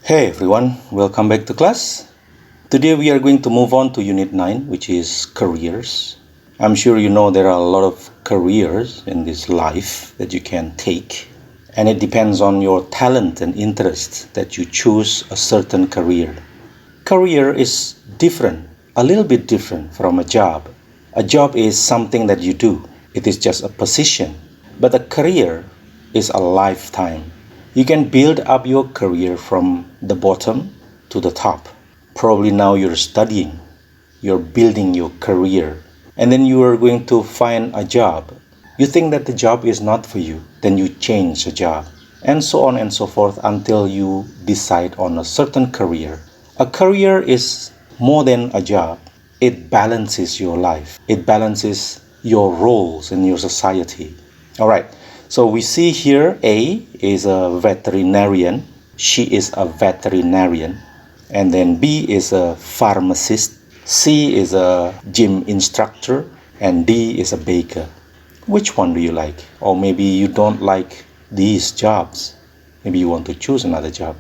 Hey everyone, welcome back to class. Today we are going to move on to Unit 9, which is careers. I'm sure you know there are a lot of careers in this life that you can take, and it depends on your talent and interest that you choose a certain career. Career is different, a little bit different from a job. A job is something that you do, it is just a position, but a career is a lifetime. You can build up your career from the bottom to the top. Probably now you're studying, you're building your career, and then you are going to find a job. You think that the job is not for you, then you change a job, and so on and so forth until you decide on a certain career. A career is more than a job. It balances your life. It balances your roles in your society. All right. So we see here A is a veterinarian. She is a veterinarian. And then B is a pharmacist. C is a gym instructor. And D is a baker. Which one do you like? Or maybe you don't like these jobs. Maybe you want to choose another job.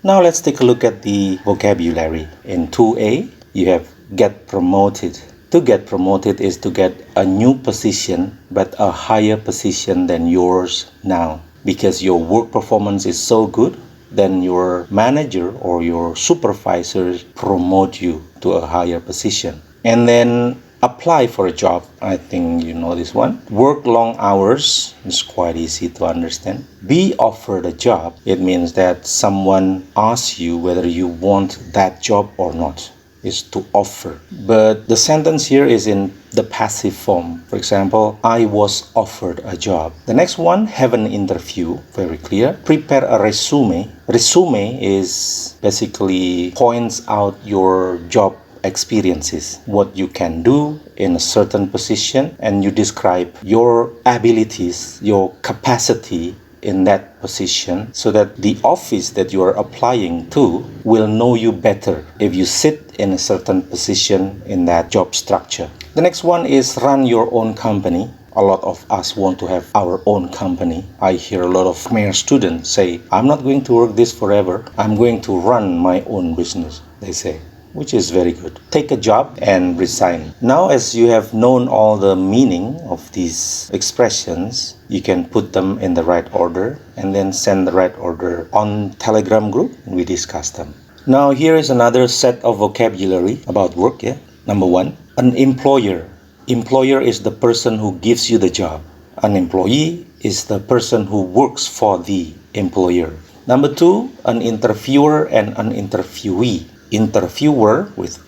Now let's take a look at the vocabulary. In 2A, you have get promoted. To get promoted is to get a new position, but a higher position than yours now. Because your work performance is so good, then your manager or your supervisor promote you to a higher position. And then apply for a job. I think you know this one. Work long hours. It's quite easy to understand. Be offered a job. It means that someone asks you whether you want that job or not. Is to offer. But the sentence here is in the passive form. For example, I was offered a job. The next one, have an interview. Very clear. Prepare a resume. Resume is basically points out your job experiences, what you can do in a certain position, and you describe your abilities, your capacity in that position so that the office that you are applying to will know you better if you sit in a certain position in that job structure. The next one is run your own company. A lot of us want to have our own company. I hear a lot of mere students say, I'm not going to work this forever. I'm going to run my own business, they say, which is very good. Take a job and resign. Now, as you have known all the meaning of these expressions, you can put them in the right order and then send the right order on Telegram group and we discuss them. Now, here is another set of vocabulary about work. Number one, an employer. Employer is the person who gives you the job. An employee is the person who works for the employer. Number two, an interviewer and an interviewee. Interviewer with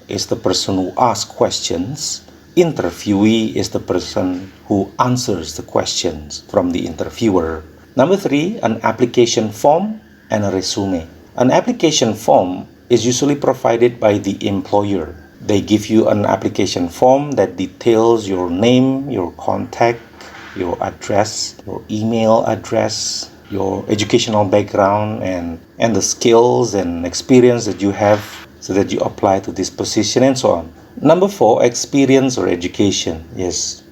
is the person who asks questions. Interviewee is the person who answers the questions from the interviewer. Number three, an application form and a resume. An application form is usually provided by the employer. They give you an application form that details your name, your contact, your address, your email address, your educational background and the skills and experience that you have so that you apply to this position and so on. Number four, experience or education. Yes,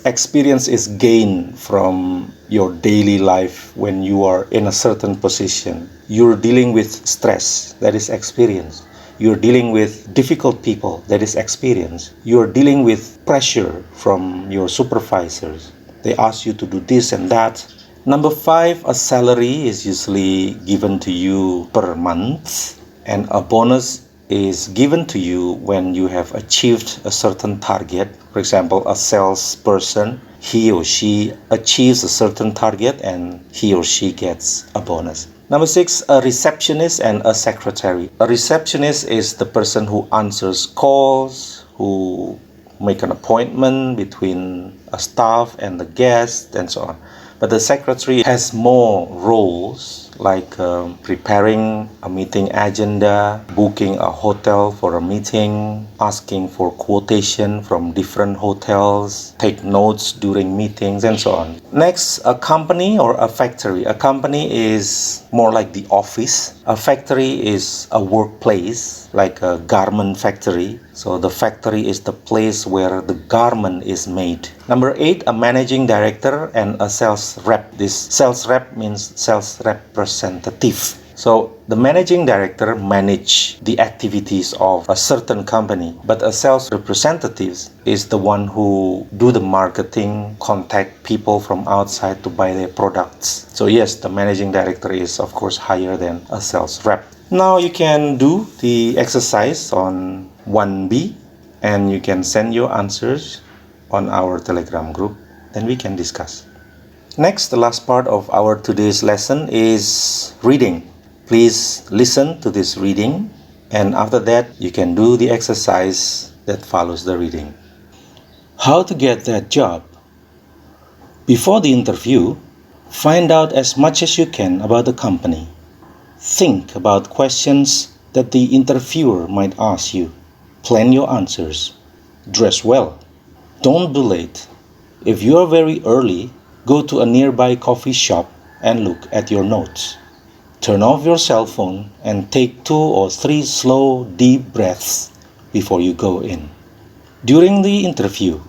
experience is gained from your daily life when you are in a certain position. You're dealing with stress, that is experience. You're dealing with difficult people, that is experience. You're dealing with pressure from your supervisors. They ask you to do this and that. Number five, a salary is usually given to you per month, and a bonus is given to you when you have achieved a certain target. For example, a salesperson, he or she achieves a certain target and he or she gets a bonus. Number six, a receptionist and a secretary. A receptionist is the person who answers calls, who make an appointment between a staff and the guest, and so on. But the secretary has more roles like preparing a meeting agenda, booking a hotel for a meeting, asking for quotation from different hotels, take notes during meetings, and so on. Next, a company or a factory. A company is more like the office. A factory is a workplace, like a garment factory. So the factory is the place where the garment is made. Number eight, a managing director and a sales rep. This sales rep means sales representative. So the managing director manages the activities of a certain company, but a sales representative is the one who do the marketing, contact people from outside to buy their products. So yes, the managing director is of course higher than a sales rep. Now you can do the exercise on 1B and you can send your answers on our Telegram group, then we can discuss. Next, the last part of our today's lesson is reading. Please listen to this reading, and after that you can do the exercise that follows the reading. How to get that job? Before the interview, find out as much as you can about the company. Think about questions that the interviewer might ask you. Plan your answers. Dress well. Don't be late. If you are very early, go to a nearby coffee shop and look at your notes. Turn off your cell phone and take 2 or 3 slow, deep breaths before you go in. During the interview,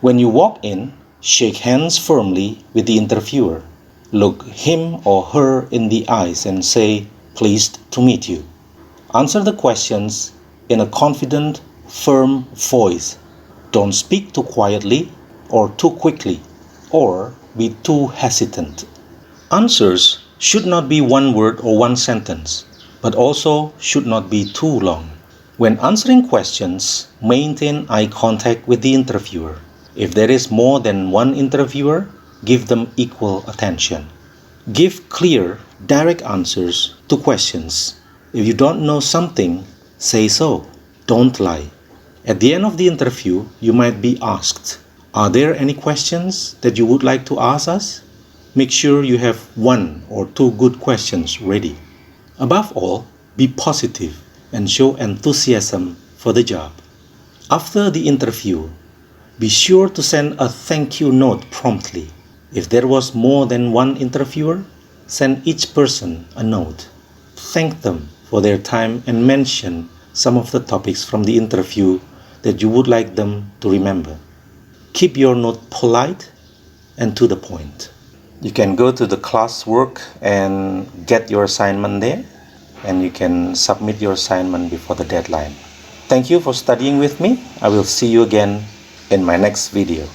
when you walk in, shake hands firmly with the interviewer. Look him or her in the eyes and say, "Pleased to meet you." Answer the questions in a confident, firm voice. Don't speak too quietly or too quickly, or be too hesitant. Answers should not be one word or one sentence, but also should not be too long. When answering questions, maintain eye contact with the interviewer. If there is more than one interviewer, give them equal attention. Give clear, direct answers to questions. If you don't know something, say so. Don't lie. At the end of the interview, you might be asked, "Are there any questions that you would like to ask us?" Make sure you have 1 or 2 good questions ready. Above all, be positive and show enthusiasm for the job. After the interview, be sure to send a thank you note promptly. If there was more than one interviewer, send each person a note. Thank them for their time and mention some of the topics from the interview that you would like them to remember. Keep your note polite and to the point. You can go to the classwork and get your assignment there, and you can submit your assignment before the deadline. Thank you for studying with me. I will see you again in my next video.